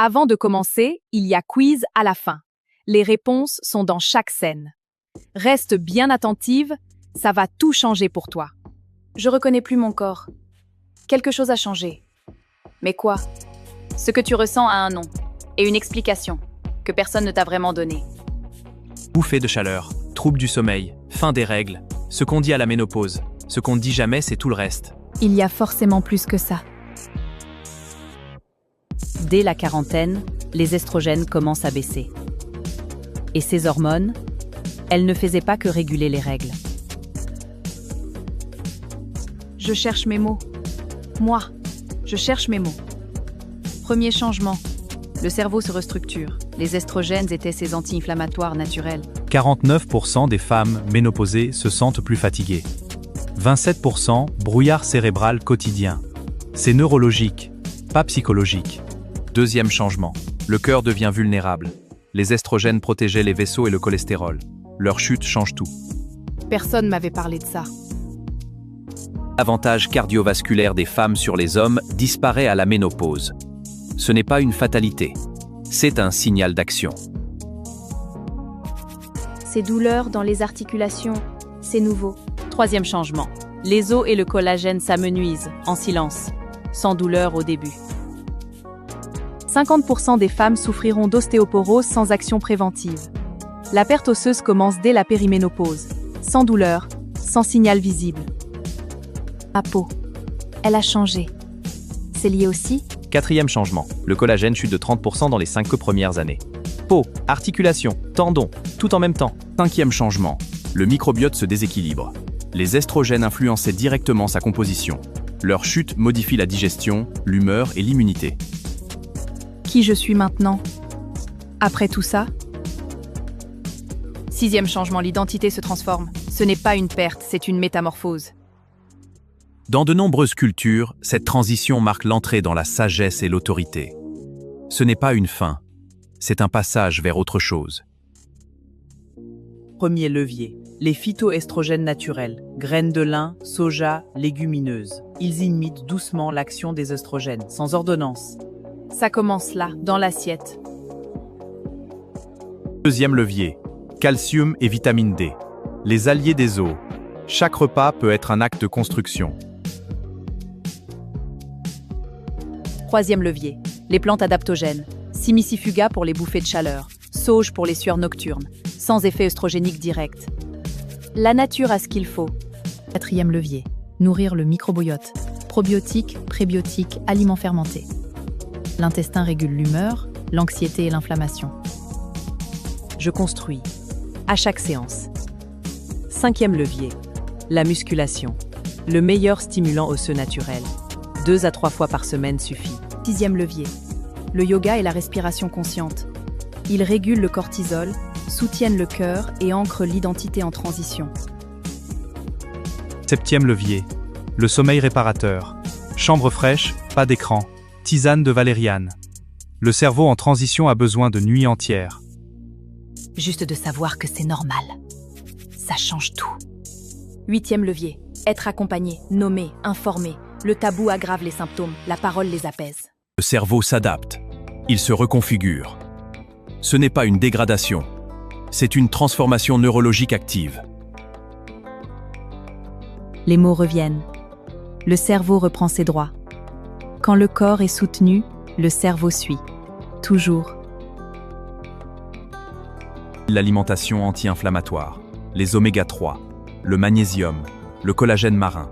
Avant de commencer, il y a quiz à la fin. Les réponses sont dans chaque scène. Reste bien attentive, ça va tout changer pour toi. Je reconnais plus mon corps. Quelque chose a changé. Mais quoi? Ce que tu ressens a un nom et une explication que personne ne t'a vraiment donnée. Bouffée de chaleur, trouble du sommeil, fin des règles, ce qu'on dit à la ménopause. Ce qu'on ne dit jamais, c'est tout le reste. Il y a forcément plus que ça. Dès la quarantaine, les estrogènes commencent à baisser. Et ces hormones, elles ne faisaient pas que réguler les règles. Je cherche mes mots. Moi, je cherche mes mots. Premier changement. Le cerveau se restructure. Les estrogènes étaient ces anti-inflammatoires naturels. 49% des femmes ménopausées se sentent plus fatiguées. 27% brouillard cérébral quotidien. C'est neurologique, pas psychologique. Deuxième changement. Le cœur devient vulnérable. Les estrogènes protégeaient les vaisseaux et le cholestérol. Leur chute change tout. Personne m'avait parlé de ça. L'avantage cardiovasculaire des femmes sur les hommes disparaît à la ménopause. Ce n'est pas une fatalité. C'est un signal d'action. Ces douleurs dans les articulations, c'est nouveau. Troisième changement. Les os et le collagène s'amenuisent, en silence, sans douleur au début. 50% des femmes souffriront d'ostéoporose sans action préventive. La perte osseuse commence dès la périménopause, sans douleur, sans signal visible. Ma peau, elle a changé. C'est lié aussi? Quatrième changement. Le collagène chute de 30% dans les 5 premières années. Peau, articulation, tendons, tout en même temps. Cinquième changement. Le microbiote se déséquilibre. Les estrogènes influençaient directement sa composition. Leur chute modifie la digestion, l'humeur et l'immunité. Qui je suis maintenant? Après tout ça? Sixième changement, l'identité se transforme. Ce n'est pas une perte, c'est une métamorphose. Dans de nombreuses cultures, cette transition marque l'entrée dans la sagesse et l'autorité. Ce n'est pas une fin, c'est un passage vers autre chose. Premier levier, les phytoestrogènes naturels, graines de lin, soja, légumineuses. Ils imitent doucement l'action des œstrogènes, sans ordonnance. Ça commence là, dans l'assiette. Deuxième levier, calcium et vitamine D. Les alliés des os. Chaque repas peut être un acte de construction. Troisième levier, les plantes adaptogènes. Simicifuga pour les bouffées de chaleur, sauge pour les sueurs nocturnes, sans effet œstrogénique direct. La nature a ce qu'il faut. Quatrième levier, nourrir le microbiote. Probiotiques, prébiotiques, aliments fermentés. L'intestin régule l'humeur, l'anxiété et l'inflammation. Je construis, à chaque séance. Cinquième levier, la musculation. Le meilleur stimulant osseux naturel. 2 à 3 fois par semaine suffit. Sixième levier, le yoga et la respiration consciente. Ils régulent le cortisol, soutiennent le cœur et ancrent l'identité en transition. Septième levier, le sommeil réparateur. Chambre fraîche, pas d'écran. Tisane de valériane. Le cerveau en transition a besoin de nuits entières. Juste de savoir que c'est normal. Ça change tout. Huitième levier, être accompagné, nommé, informé. Le tabou aggrave les symptômes, la parole les apaise. Le cerveau s'adapte. Il se reconfigure. Ce n'est pas une dégradation. C'est une transformation neurologique active. Les mots reviennent. Le cerveau reprend ses droits. Quand le corps est soutenu, le cerveau suit. Toujours. L'alimentation anti-inflammatoire, les oméga 3, le magnésium, le collagène marin.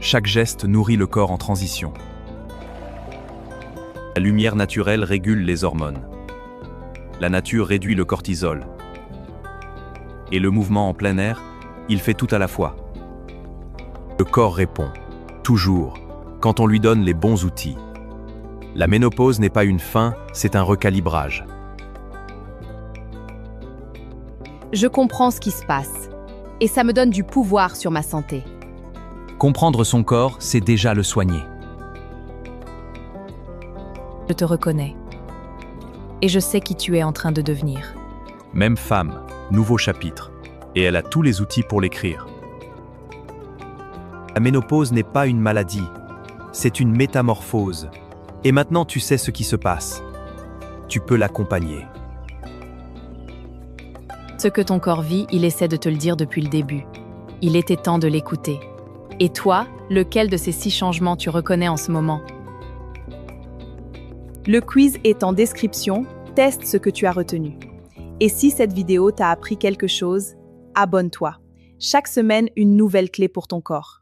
Chaque geste nourrit le corps en transition. La lumière naturelle régule les hormones. La nature réduit le cortisol. Et le mouvement en plein air, il fait tout à la fois. Le corps répond, toujours, quand on lui donne les bons outils. La ménopause n'est pas une fin, c'est un recalibrage. Je comprends ce qui se passe. Et ça me donne du pouvoir sur ma santé. Comprendre son corps, c'est déjà le soigner. Je te reconnais. Et je sais qui tu es en train de devenir. Même femme, nouveau chapitre. Et elle a tous les outils pour l'écrire. La ménopause n'est pas une maladie, c'est une métamorphose. Et maintenant tu sais ce qui se passe. tu peux l'accompagner. Ce que ton corps vit, il essaie de te le dire depuis le début. Il était temps de l'écouter. Et toi, lequel de ces 6 changements tu reconnais en ce moment? Le quiz est en description, teste ce que tu as retenu. Et si cette vidéo t'a appris quelque chose, abonne-toi. Chaque semaine, une nouvelle clé pour ton corps.